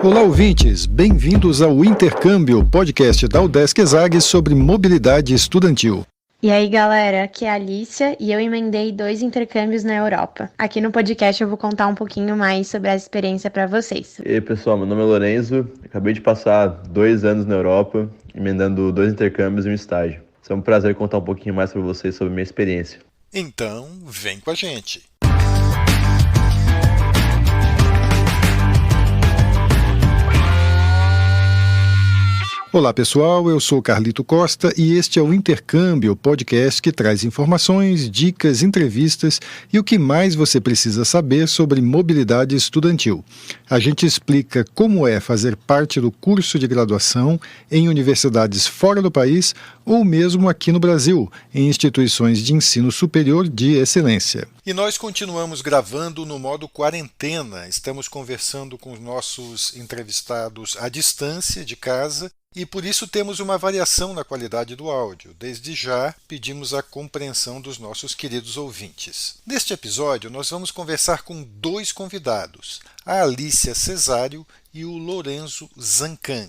Olá, ouvintes! Bem-vindos ao Intercâmbio, podcast da UDESC ESAG sobre mobilidade estudantil. E aí, galera, aqui é a Alicia e eu emendei 2 intercâmbios na Europa. Aqui no podcast eu vou contar um pouquinho mais sobre essa experiência para vocês. E aí, pessoal, meu nome é Lorenzo, acabei de passar 2 anos na Europa, emendando 2 intercâmbios e um estágio. É um prazer contar um pouquinho mais para vocês sobre minha experiência. Então, vem com a gente! Olá pessoal, eu sou Carlito Costa e este é o Intercâmbio, podcast que traz informações, dicas, entrevistas e o que mais você precisa saber sobre mobilidade estudantil. A gente explica como é fazer parte do curso de graduação em universidades fora do país ou mesmo aqui no Brasil, em instituições de ensino superior de excelência. E nós continuamos gravando no modo quarentena, estamos conversando com os nossos entrevistados à distância de casa. E por isso temos uma variação na qualidade do áudio. Desde já, pedimos a compreensão dos nossos queridos ouvintes. Neste episódio, nós vamos conversar com 2 convidados, a Alicia Cesário e o Lorenzo Zancan.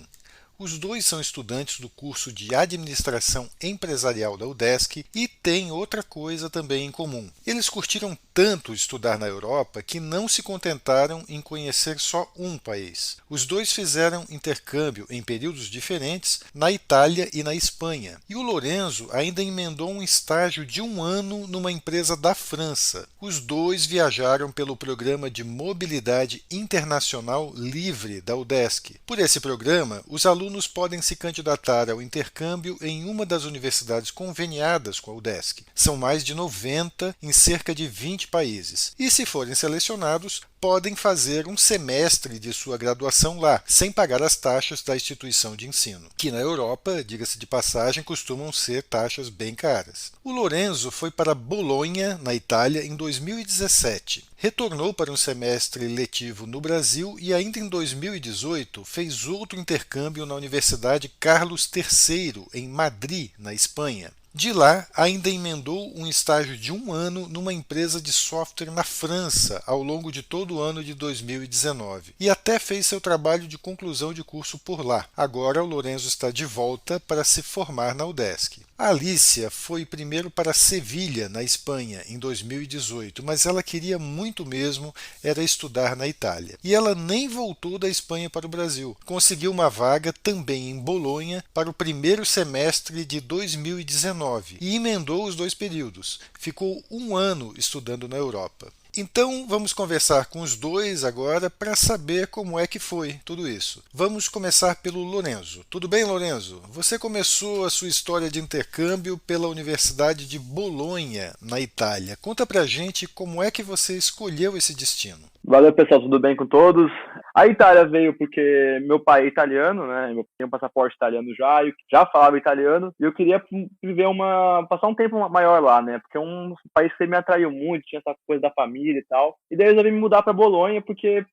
Os 2 são estudantes do curso de Administração Empresarial da UDESC e têm outra coisa também em comum. Eles curtiram tanto estudar na Europa que não se contentaram em conhecer só um país. Os 2 fizeram intercâmbio em períodos diferentes na Itália e na Espanha. E o Lorenzo ainda emendou um estágio de 1 ano numa empresa da França. Os 2 viajaram pelo programa de Mobilidade Internacional Livre da UDESC. Por esse programa, os alunos podem se candidatar ao intercâmbio em uma das universidades conveniadas com a UDESC. São mais de 90 em cerca de 20 países. E, se forem selecionados, podem fazer um semestre de sua graduação lá, sem pagar as taxas da instituição de ensino, que na Europa, diga-se de passagem, costumam ser taxas bem caras. O Lorenzo foi para Bolonha, na Itália, em 2017. Retornou para um semestre letivo no Brasil e ainda em 2018 fez outro intercâmbio na Universidade Carlos III, em Madrid, na Espanha. De lá, ainda emendou um estágio de 1 ano numa empresa de software na França ao longo de todo o ano de 2019 e até fez seu trabalho de conclusão de curso por lá. Agora, o Lorenzo está de volta para se formar na UDESC. A Alicia foi primeiro para Sevilha, na Espanha, em 2018, mas ela queria muito mesmo era estudar na Itália. E ela nem voltou da Espanha para o Brasil. Conseguiu uma vaga também em Bolonha para o primeiro semestre de 2019 e emendou os 2 períodos. Ficou 1 ano estudando na Europa. Então, vamos conversar com os 2 agora para saber como é que foi tudo isso. Vamos começar pelo Lorenzo. Tudo bem, Lorenzo? Você começou a sua história de intercâmbio pela Universidade de Bolonha, na Itália. Conta pra gente como é que você escolheu esse destino. Valeu, pessoal, tudo bem com todos? A Itália veio porque meu pai é italiano, né? Eu tinha um passaporte italiano já, eu já falava italiano e eu queria passar um tempo maior lá, né? Porque é um país que me atraiu muito, tinha essa coisa da família e tal. E daí eu resolvi me mudar para Bolonha porque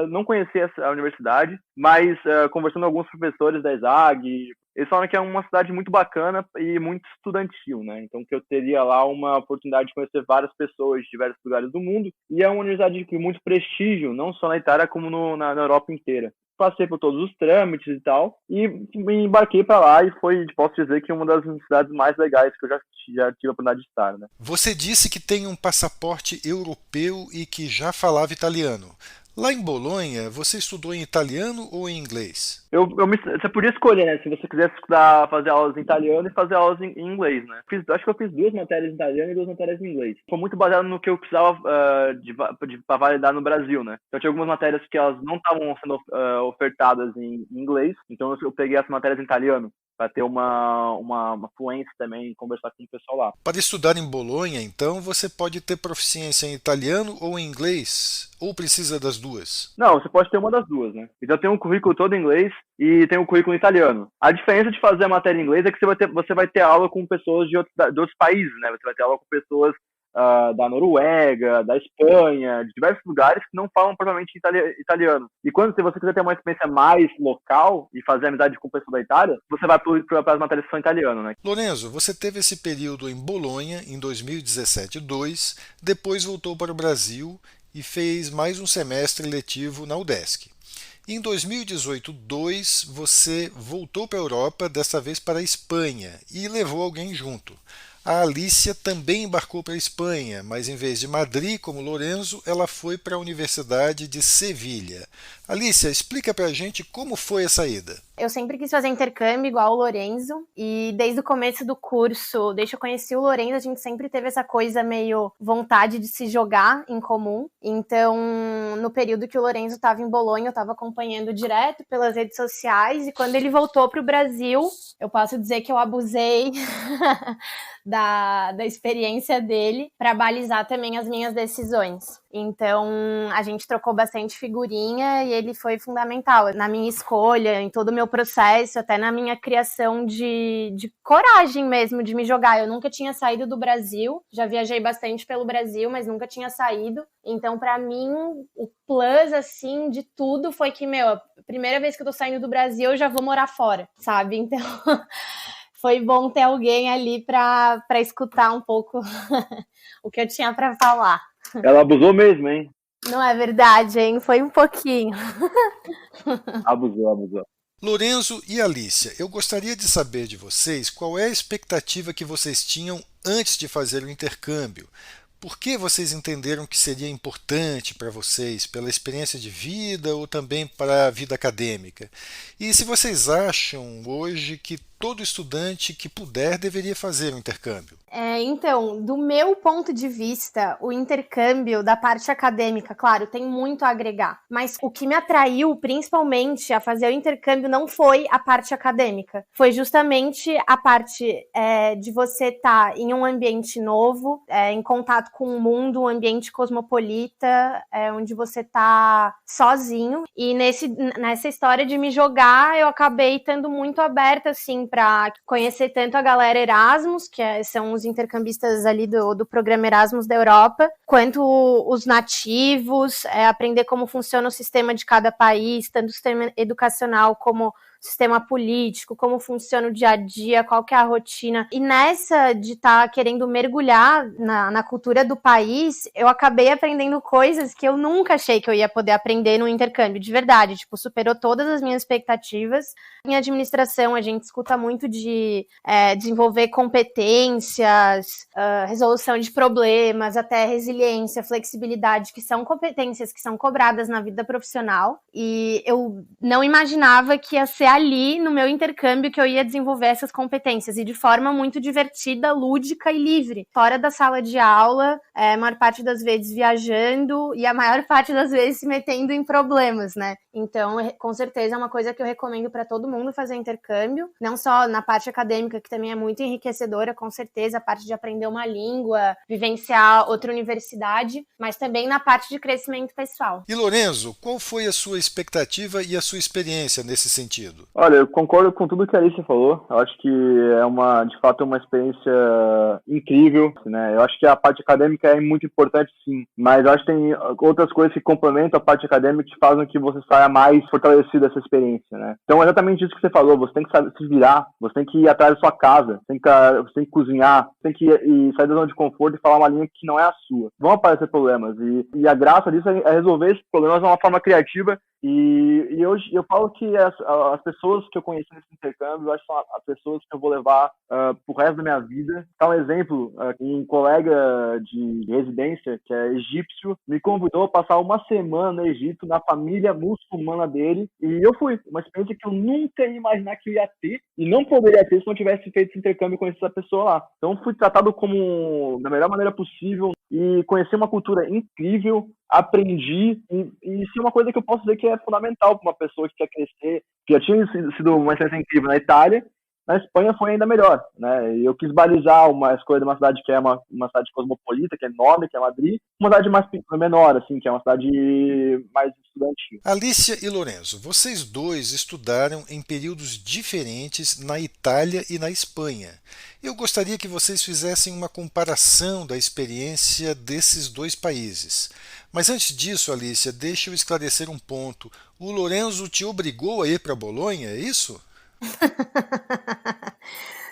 não conhecia a universidade, mas conversando com alguns professores da ESAG, eles falaram que é uma cidade muito bacana e muito estudantil, né? Então que eu teria lá uma oportunidade de conhecer várias pessoas de diversos lugares do mundo. E é uma universidade de muito prestígio, não só na Itália, como na Europa inteira. Passei por todos os trâmites e tal, e me embarquei para lá e posso dizer que uma das cidades mais legais que eu já tive a oportunidade de estar, né? Você disse que tem um passaporte europeu e que já falava italiano. Lá em Bolonha, você estudou em italiano ou em inglês? Você podia escolher, né? Se você quisesse estudar, fazer aulas em italiano e fazer aulas em inglês, né? Acho que eu fiz 2 matérias em italiano e 2 matérias em inglês. Foi muito baseado no que eu precisava para validar no Brasil, né? Então, tinha algumas matérias que elas não estavam sendo ofertadas em inglês, então eu peguei as matérias em italiano para ter uma fluência também e conversar com o pessoal lá. Para estudar em Bolonha, então, você pode ter proficiência em italiano ou em inglês? Ou precisa das 2? Não, você pode ter uma das 2, né? Então tem um currículo todo em inglês e tem um currículo em italiano. A diferença de fazer a matéria em inglês é que você vai ter aula com pessoas de outros países, né? Você vai ter aula com pessoas da Noruega, da Espanha, de diversos lugares que não falam propriamente italiano. E se você quiser ter uma experiência mais local e fazer amizade com pessoas da Itália, você vai para as matérias que são italiano, né? Lorenzo, você teve esse período em Bolonha em 2017-2, depois voltou para o Brasil e fez mais um semestre letivo na UDESC. Em 2018, você voltou para a Europa, dessa vez para a Espanha, e levou alguém junto. A Alicia também embarcou para a Espanha, mas em vez de Madrid, como Lorenzo, ela foi para a Universidade de Sevilha. Alicia, explica para a gente como foi essa ida. Eu sempre quis fazer intercâmbio igual o Lorenzo, e desde o começo do curso, desde que eu conheci o Lorenzo, a gente sempre teve essa coisa meio vontade de se jogar em comum. Então, no período que o Lorenzo estava em Bolonha, eu estava acompanhando direto pelas redes sociais, e quando ele voltou para o Brasil, eu posso dizer que eu abusei da experiência dele para balizar também as minhas decisões. Então, a gente trocou bastante figurinha e ele foi fundamental na minha escolha, em todo o meu processo, até na minha criação de coragem mesmo, de me jogar. Eu nunca tinha saído do Brasil, já viajei bastante pelo Brasil, mas nunca tinha saído. Então, para mim, o plus, assim, de tudo foi que, a primeira vez que eu tô saindo do Brasil, eu já vou morar fora, sabe? Então... foi bom ter alguém ali para escutar um pouco o que eu tinha para falar. Ela abusou mesmo, hein? Não é verdade, hein? Foi um pouquinho. Abusou. Lorenzo e Alicia, eu gostaria de saber de vocês qual é a expectativa que vocês tinham antes de fazer o intercâmbio. Por que vocês entenderam que seria importante para vocês, pela experiência de vida ou também para a vida acadêmica? E se vocês acham hoje que todo estudante que puder deveria fazer o intercâmbio? Então, do meu ponto de vista, o intercâmbio da parte acadêmica, claro, tem muito a agregar. Mas o que me atraiu, principalmente, a fazer o intercâmbio não foi a parte acadêmica. Foi justamente a parte de você estar em um ambiente novo, em contato com o mundo, um ambiente cosmopolita, onde você está sozinho. E nessa história de me jogar, eu acabei estando muito aberta, assim, para conhecer tanto a galera Erasmus, que são os intercambistas ali do programa Erasmus da Europa, quanto os nativos, aprender como funciona o sistema de cada país, tanto o sistema educacional como sistema político, como funciona o dia a dia, qual que é a rotina. E nessa de estar querendo mergulhar na cultura do país, eu acabei aprendendo coisas que eu nunca achei que eu ia poder aprender no intercâmbio, de verdade. Tipo, superou todas as minhas expectativas. Em administração, a gente escuta muito de desenvolver competências, resolução de problemas, até resiliência, flexibilidade, que são competências que são cobradas na vida profissional. E eu não imaginava que ia ser ali no meu intercâmbio que eu ia desenvolver essas competências, e de forma muito divertida, lúdica e livre, fora da sala de aula, a maior parte das vezes viajando e a maior parte das vezes se metendo em problemas, né? Então, com certeza é uma coisa que eu recomendo para todo mundo fazer intercâmbio, não só na parte acadêmica, que também é muito enriquecedora, com certeza, a parte de aprender uma língua, vivenciar outra universidade, mas também na parte de crescimento pessoal. E Lorenzo, qual foi a sua expectativa e a sua experiência nesse sentido? Olha, eu concordo com tudo que a Alice falou. Eu acho que de fato, uma experiência incrível, né? Eu acho que a parte acadêmica é muito importante, sim, mas eu acho que tem outras coisas que complementam a parte acadêmica que fazem que você saia mais fortalecido dessa experiência, né? Então, é exatamente isso que você falou. Você tem que saber se virar, você tem que ir atrás da sua casa, você tem que cozinhar, você tem que ir sair da zona de conforto e falar uma língua que não é a sua. Vão aparecer problemas e a graça disso é resolver esses problemas de uma forma criativa. E hoje eu falo que as pessoas que eu conheci nesse intercâmbio, eu acho que são as pessoas que eu vou levar pro resto da minha vida. Tá um exemplo, um colega de residência, que é egípcio, me convidou a passar uma semana no Egito, na família muçulmana dele, e eu fui. Uma experiência que eu nunca ia imaginar que eu ia ter, e não poderia ter se não tivesse feito esse intercâmbio e conhecido essa pessoa lá. Então fui tratado da melhor maneira possível, e conheci uma cultura incrível, aprendi, e isso é uma coisa que eu posso dizer que é fundamental para uma pessoa que quer crescer, que já tinha sido uma experiência incrível na Itália. Na Espanha foi ainda melhor, né? Eu quis balizar uma escolha de uma cidade que é uma cidade cosmopolita, que é enorme, que é Madrid, uma cidade mais menor, assim, que é uma cidade mais estudantil. Alicia e Lorenzo, vocês dois estudaram em períodos diferentes na Itália e na Espanha. Eu gostaria que vocês fizessem uma comparação da experiência desses dois países. Mas antes disso, Alicia, deixa eu esclarecer um ponto. O Lorenzo te obrigou a ir para Bolonha, é isso?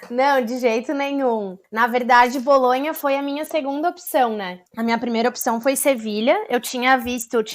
Não, de jeito nenhum. Na verdade, Bolonha foi a minha segunda opção, né? A minha primeira opção foi Sevilha. Eu tinha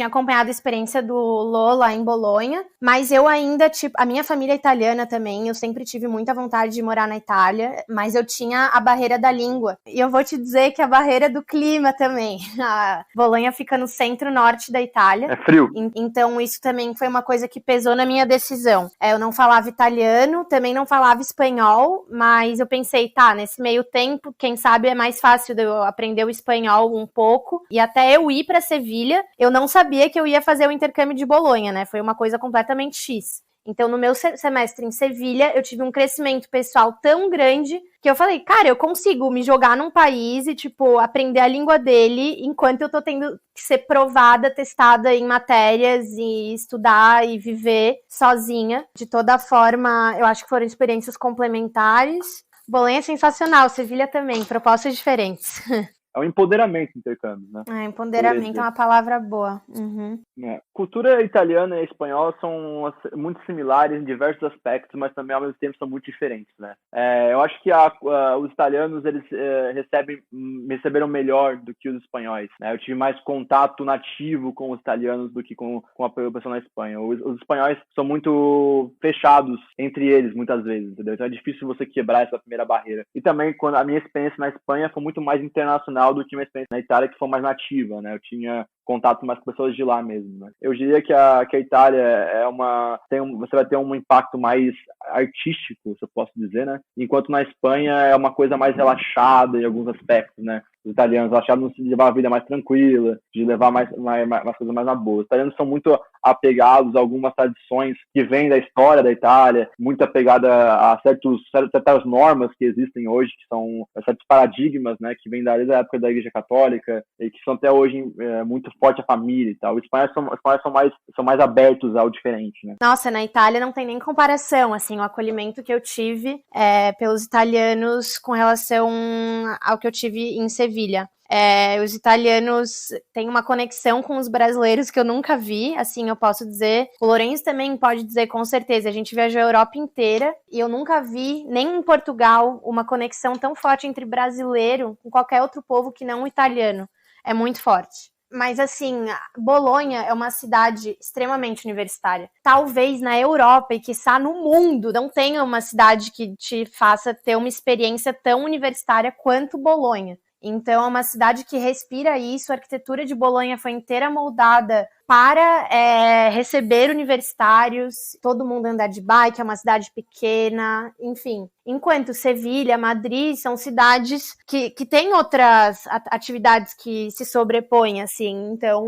acompanhado a experiência do Lô lá em Bolonha, mas eu ainda, a minha família é italiana também, eu sempre tive muita vontade de morar na Itália, mas eu tinha a barreira da língua. E eu vou te dizer que a barreira do clima também. A Bolonha fica no centro-norte da Itália. É frio. Então isso também foi uma coisa que pesou na minha decisão. Eu não falava italiano, também não falava espanhol, mas eu pensei, tá, nesse meio tempo, quem sabe é mais fácil de eu aprender o espanhol um pouco. E até eu ir para Sevilha, eu não sabia que eu ia fazer o intercâmbio de Bolonha, né? Foi uma coisa completamente X. Então, no meu semestre em Sevilha, eu tive um crescimento pessoal tão grande que eu falei, cara, eu consigo me jogar num país e, aprender a língua dele enquanto eu tô tendo que ser provada, testada em matérias e estudar e viver sozinha. De toda forma, eu acho que foram experiências complementares. Bolonha é sensacional, Sevilha também, propostas diferentes. É um empoderamento do intercâmbio, né? Empoderamento é uma palavra boa. Uhum. Cultura italiana e espanhola são muito similares em diversos aspectos, mas também ao mesmo tempo são muito diferentes, né? Eu acho que os italianos eles receberam melhor do que os espanhóis, né? Eu tive mais contato nativo com os italianos do que com a população na Espanha. Os espanhóis são muito fechados entre eles, muitas vezes, entendeu? Então é difícil você quebrar essa primeira barreira. E também, quando a minha experiência na Espanha foi muito mais internacional do que uma experiência na Itália, que foi mais nativa, né? Eu tinha contato mais com pessoas de lá mesmo, né? Eu diria que a Itália você vai ter um impacto mais artístico, se eu posso dizer, né? Enquanto na Espanha é uma coisa mais relaxada em alguns aspectos, né? Os italianos achavam de levar a vida mais tranquila, de levar mais coisas mais na boa. Os italianos são muito apegados a algumas tradições que vêm da história da Itália, muito apegada a certas normas que existem hoje, que são certos paradigmas, né, que vêm desde a época da Igreja Católica e que são até hoje muito forte a família e tal. Os espanhóis são mais abertos ao diferente, né? Nossa, na Itália não tem nem comparação, assim, o acolhimento que eu tive pelos italianos com relação ao que eu tive em Sevilha. Os italianos têm uma conexão com os brasileiros que eu nunca vi, assim, eu posso dizer. O Lourenço também pode dizer com certeza. A gente viajou a Europa inteira e eu nunca vi, nem em Portugal, uma conexão tão forte entre brasileiro com qualquer outro povo que não o italiano. É muito forte. Mas, assim, Bolonha é uma cidade extremamente universitária. Talvez na Europa e, quiçá, no mundo, não tenha uma cidade que te faça ter uma experiência tão universitária quanto Bolonha. Então, é uma cidade que respira isso. A arquitetura de Bolonha foi inteira moldada para receber universitários, todo mundo andar de bike, é uma cidade pequena, enfim. Enquanto Sevilha, Madrid são cidades que têm outras atividades que se sobrepõem, assim. Então,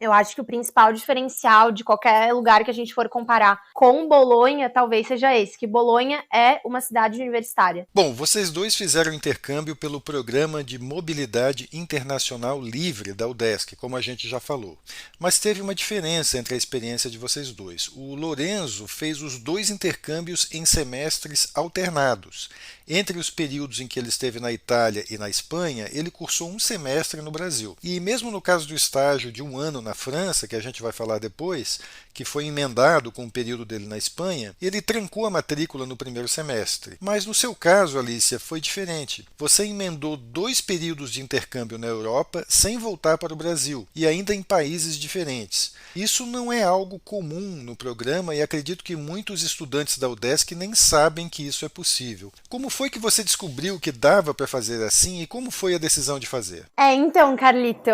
eu acho que o principal diferencial de qualquer lugar que a gente for comparar com Bolonha, talvez seja esse, que Bolonha é uma cidade universitária. Bom, vocês dois fizeram intercâmbio pelo Programa de Mobilidade Internacional Livre da UDESC, como a gente já falou. Mas teve uma diferença entre a experiência de vocês dois. O Lorenzo fez os dois intercâmbios em semestres alternados. Entre os períodos em que ele esteve na Itália e na Espanha, ele cursou um semestre no Brasil. E mesmo no caso do estágio de 1 ano na França, que a gente vai falar depois, que foi emendado com o período dele na Espanha, ele trancou a matrícula no primeiro semestre. Mas no seu caso, Alicia, foi diferente. Você emendou 2 períodos de intercâmbio na Europa sem voltar para o Brasil, e ainda em países diferentes. Isso não é algo comum no programa e acredito que muitos estudantes da UDESC nem sabem que isso é possível. Como foi que você descobriu que dava para fazer assim e como foi a decisão de fazer? Então, Carlito,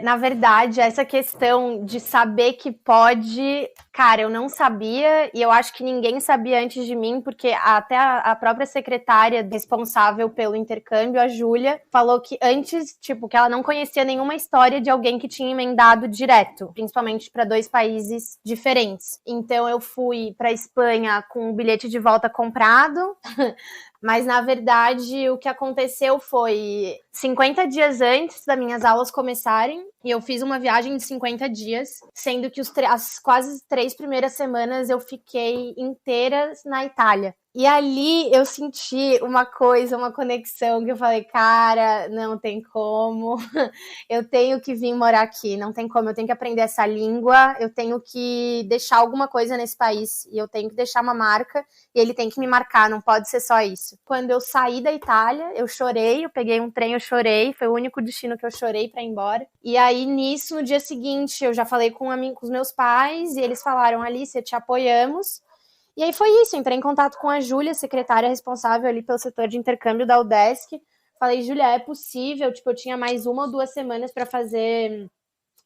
na verdade, essa questão de saber que pode, cara, eu não sabia e eu acho que ninguém sabia antes de mim, porque até a própria secretária responsável pelo intercâmbio, a Júlia, falou que antes, que ela não conhecia nenhuma história de alguém que tinha emendado direto, principalmente para 2 países diferentes. Então, eu fui para a Espanha com o bilhete de volta comprado. Mas, na verdade, o que aconteceu foi 50 dias antes das minhas aulas começarem, e eu fiz uma viagem de 50 dias, sendo que as quase 3 primeiras semanas eu fiquei inteiras na Itália. E ali eu senti uma conexão que eu falei, cara, não tem como, eu tenho que vir morar aqui, não tem como, eu tenho que aprender essa língua, eu tenho que deixar alguma coisa nesse país, e eu tenho que deixar uma marca, e ele tem que me marcar, não pode ser só isso. isso. Quando eu saí da Itália, eu chorei, eu peguei um trem, eu chorei, foi o único destino que eu chorei pra ir embora. E aí, nisso, no dia seguinte, eu já falei com os meus pais, e eles falaram, Alicia, te apoiamos. E aí foi isso, entrei em contato com a Júlia, secretária responsável ali pelo setor de intercâmbio da UDESC. Falei, Júlia, é possível? Tipo, eu tinha mais 1 ou 2 semanas para fazer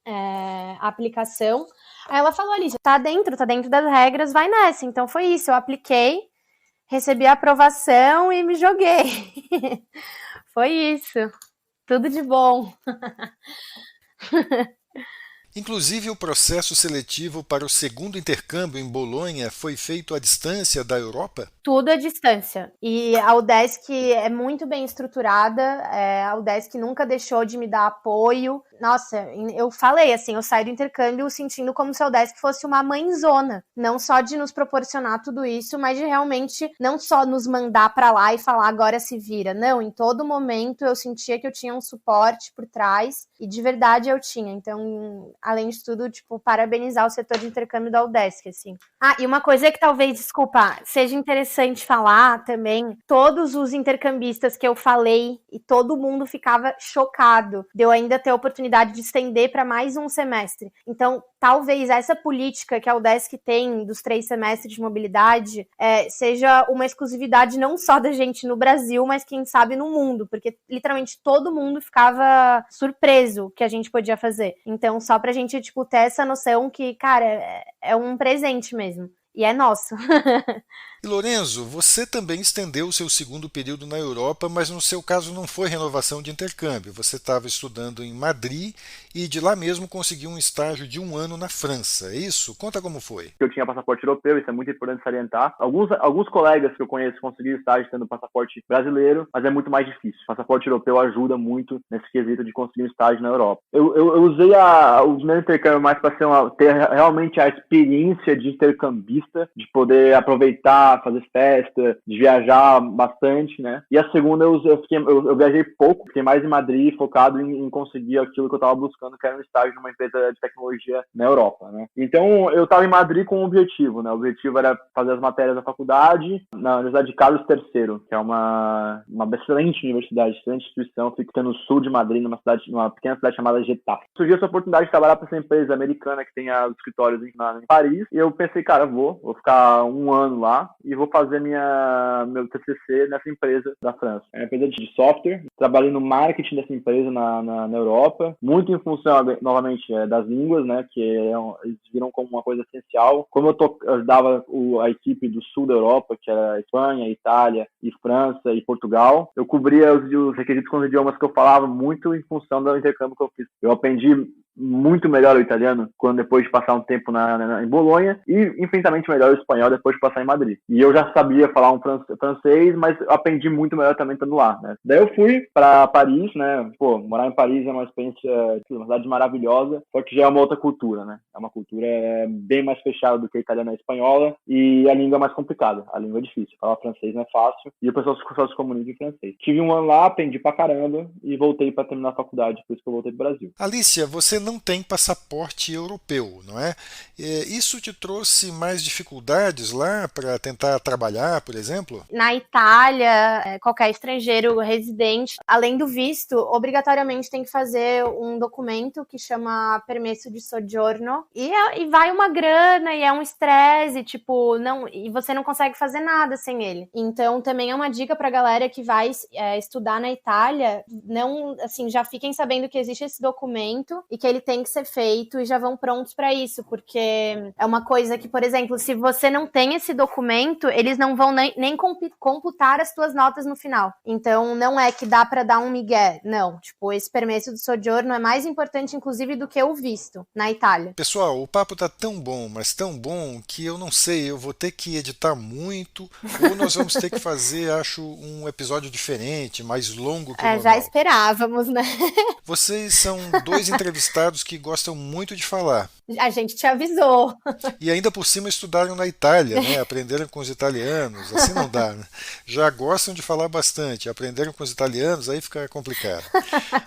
a aplicação. Aí ela falou, Alicia, tá dentro das regras, vai nessa. Então foi isso, eu apliquei, recebi a aprovação e me joguei. Foi isso, tudo de bom. Inclusive, o processo seletivo para o segundo intercâmbio em Bolonha foi feito à distância da Europa? Tudo à distância. E a UDESC é muito bem estruturada, a UDESC nunca deixou de me dar apoio. Nossa, eu falei assim, eu saí do intercâmbio sentindo como se a UDESC fosse uma mãezona. Não só de nos proporcionar tudo isso, mas de realmente não só nos mandar para lá e falar agora se vira. Não, em todo momento eu sentia que eu tinha um suporte por trás e de verdade eu tinha. Então, além de tudo, tipo, parabenizar o setor de intercâmbio da UDESC, assim. Ah, e uma coisa que talvez, desculpa, seja interessante falar também, todos os intercambistas que eu falei e todo mundo ficava chocado de eu ainda ter a oportunidade de estender para mais um semestre. Então, talvez essa política que a UDESC tem dos 3 semestres de mobilidade seja uma exclusividade não só da gente no Brasil, mas quem sabe no mundo, porque literalmente todo mundo ficava surpreso que a gente podia fazer. Então, só pra gente, tipo, ter essa noção que, cara, é um presente mesmo. E é nosso. E Lorenzo, você também estendeu o seu segundo período na Europa, mas no seu caso não foi renovação de intercâmbio. Você estava estudando em Madrid e de lá mesmo conseguiu um estágio de 1 ano na França. É isso? Conta como foi. Eu tinha passaporte europeu, isso é muito importante salientar. Alguns colegas que eu conheço conseguiram estágio tendo passaporte brasileiro, mas é muito mais difícil. O passaporte europeu ajuda muito nesse quesito de conseguir um estágio na Europa. Eu usei os meus intercâmbios mais para ter realmente a experiência de intercambista, de poder aproveitar, fazer festa, de viajar bastante, né? E a segunda, eu viajei pouco, fiquei mais em Madrid, focado em conseguir aquilo que eu estava buscando, que era um estágio numa empresa de tecnologia na Europa, né? Então, eu estava em Madrid com um objetivo, né? O objetivo era fazer as matérias da faculdade na Universidade de Carlos III, que é uma excelente universidade, excelente instituição, fica no sul de Madrid, numa pequena cidade chamada Getafe. Surgiu essa oportunidade de trabalhar para essa empresa americana que tem os escritórios em Paris, e eu pensei, cara, vou ficar 1 ano lá e vou fazer meu TCC nessa empresa da França. É uma empresa de software, trabalhei no marketing dessa empresa na Europa, muito em função, novamente, das línguas, né, que eles viram como uma coisa essencial. Como eu ajudava a equipe do sul da Europa, que era Espanha, Itália, e França e Portugal, eu cobria os requisitos com os idiomas que eu falava muito em função do intercâmbio que eu fiz. Eu aprendi muito melhor o italiano depois de passar um tempo em Bolonha e infinitamente melhor o espanhol depois de passar em Madrid. E eu já sabia falar um francês, mas aprendi muito melhor também estando lá, né? Daí eu fui para Paris, né? Pô, morar em Paris é uma experiência, uma cidade maravilhosa, só que já é uma outra cultura, né? É uma cultura bem mais fechada do que a italiana e a espanhola e a língua é mais complicada. A língua é difícil. Falar francês não é fácil e o pessoal só se comunica em francês. Tive 1 ano lá, aprendi pra caramba e voltei para terminar a faculdade, por isso que eu voltei pro Brasil. Alicia, você não tem passaporte europeu, não é? Isso te trouxe mais dificuldades lá para tentar trabalhar, por exemplo? Na Itália, qualquer estrangeiro residente, além do visto, obrigatoriamente tem que fazer um documento que chama permesso de soggiorno e vai uma grana e é um estresse, tipo, e você não consegue fazer nada sem ele. Então, também é uma dica pra galera que vai estudar na Itália, não, assim, já fiquem sabendo que existe esse documento e que ele tem que ser feito e já vão prontos para isso, porque é uma coisa que, por exemplo, se você não tem esse documento, eles não vão nem computar as suas notas no final. Então, não é que dá para dar um migué, não. Tipo, esse permesso do soggiorno é mais importante, inclusive, do que o visto na Itália. Pessoal, o papo tá tão bom, mas tão bom, que eu não sei, eu vou ter que editar muito, ou nós vamos ter que fazer, acho, um episódio diferente, mais longo que o normal. Já esperávamos, né? Vocês são 2 entrevistados que gostam muito de falar. A gente te avisou. E ainda por cima estudaram na Itália, né? Aprenderam com os italianos, assim não dá, né? Já gostam de falar bastante, aprenderam com os italianos, aí fica complicado.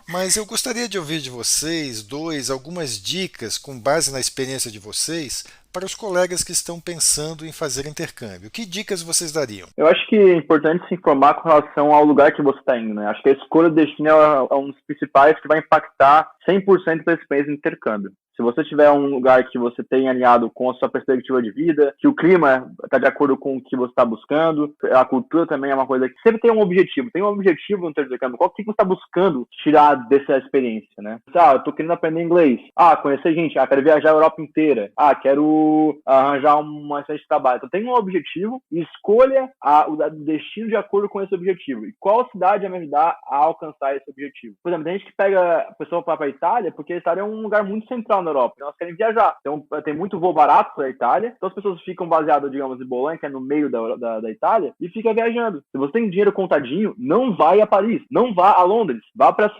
Mas eu gostaria de ouvir de vocês 2 algumas dicas com base na experiência de vocês para os colegas que estão pensando em fazer intercâmbio? Que dicas vocês dariam? Eu acho que é importante se informar com relação ao lugar que você está indo, né? Acho que a escolha do destino é um dos principais que vai impactar 100% da experiência de intercâmbio. Se você tiver um lugar que você tem alinhado com a sua perspectiva de vida, que o clima está de acordo com o que você está buscando, a cultura também é uma coisa que sempre tem um objetivo. Tem um objetivo no intercâmbio. Qual que você está buscando tirar dessa experiência, né? Eu tô querendo aprender inglês. Conhecer gente. Quero viajar a Europa inteira. Quero arranjar uma experiência de trabalho. Então tem um objetivo e escolha o destino de acordo com esse objetivo. E qual cidade vai me ajudar a alcançar esse objetivo? Por exemplo, tem gente que pega a pessoa para a Itália, porque a Itália é um lugar muito central na Europa, então elas querem viajar. Então tem muito voo barato para a Itália, então as pessoas ficam baseadas, digamos, em Bolonha, que é no meio da Itália, e fica viajando. Se você tem dinheiro contadinho, não vai a Paris, não vá a Londres, vá para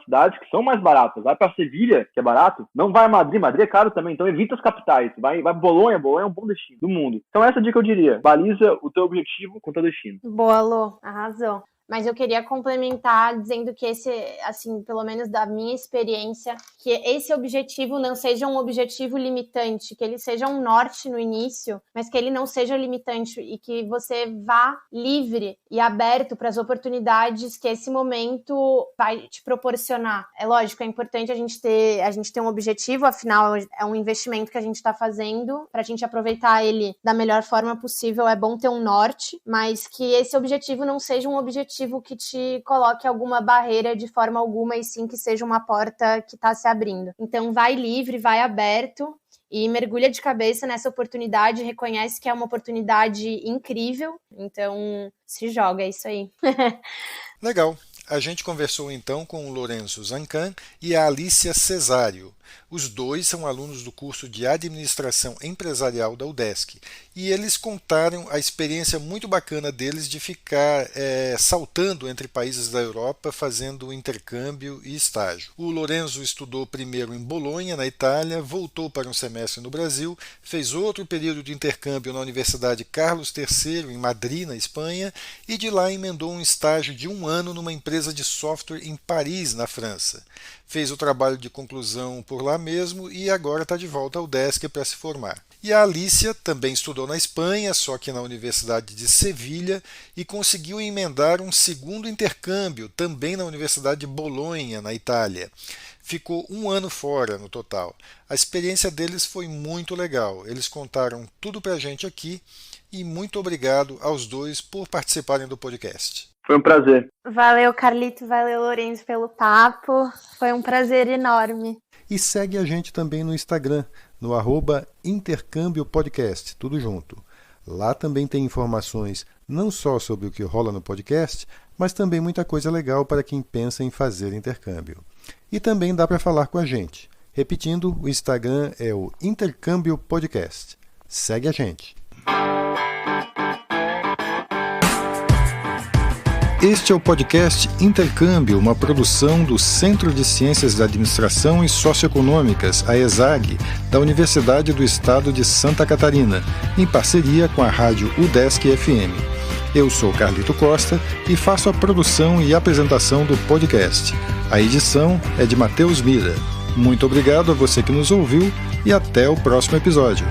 cidades que são mais baratas, vai para Sevilha, que é barato, não vai a Madrid é caro também, então evita as capitais, vai Bolonha é um bom destino do mundo. Então essa dica eu diria, baliza o teu objetivo com o teu destino. Boa, Lô, arrasou. Mas eu queria complementar dizendo que esse, assim, pelo menos da minha experiência, que esse objetivo não seja um objetivo limitante, que ele seja um norte no início, mas que ele não seja limitante e que você vá livre e aberto para as oportunidades que esse momento vai te proporcionar. É lógico, é importante a gente ter um objetivo, afinal é um investimento que a gente está fazendo, para a gente aproveitar ele da melhor forma possível, é bom ter um norte, mas que esse objetivo não seja um objetivo que te coloque alguma barreira de forma alguma, e sim que seja uma porta que está se abrindo. Então vai livre, vai aberto e mergulha de cabeça nessa oportunidade, reconhece que é uma oportunidade incrível, então se joga, é isso aí. Legal. A gente conversou então com o Lourenço Zancan e a Alicia Cesário. Os dois são alunos do curso de Administração Empresarial da UDESC e eles contaram a experiência muito bacana deles de ficar saltando entre países da Europa fazendo intercâmbio e estágio. O Lourenço estudou primeiro em Bolonha, na Itália, voltou para um semestre no Brasil, fez outro período de intercâmbio na Universidade Carlos III, em Madrid, na Espanha, e de lá emendou um estágio de 1 ano numa empresa de software em Paris, na França. Fez o trabalho de conclusão por lá mesmo e agora está de volta ao UDESC para se formar. E a Alicia também estudou na Espanha, só que na Universidade de Sevilha, e conseguiu emendar um segundo intercâmbio, também na Universidade de Bolonha, na Itália. Ficou 1 ano fora no total. A experiência deles foi muito legal. Eles contaram tudo para a gente aqui e muito obrigado aos dois por participarem do podcast. Foi um prazer. Valeu, Carlito, valeu, Lourenço, pelo papo. Foi um prazer enorme. E segue a gente também no Instagram, no @intercâmbiopodcast, tudo junto. Lá também tem informações não só sobre o que rola no podcast, mas também muita coisa legal para quem pensa em fazer intercâmbio. E também dá para falar com a gente. Repetindo, o Instagram é o Intercâmbio Podcast. Segue a gente. Este é o podcast Intercâmbio, uma produção do Centro de Ciências da Administração e Socioeconômicas, a ESAG, da Universidade do Estado de Santa Catarina, em parceria com a rádio UDESC FM. Eu sou Carlito Costa e faço a produção e apresentação do podcast. A edição é de Matheus Mira. Muito obrigado a você que nos ouviu e até o próximo episódio.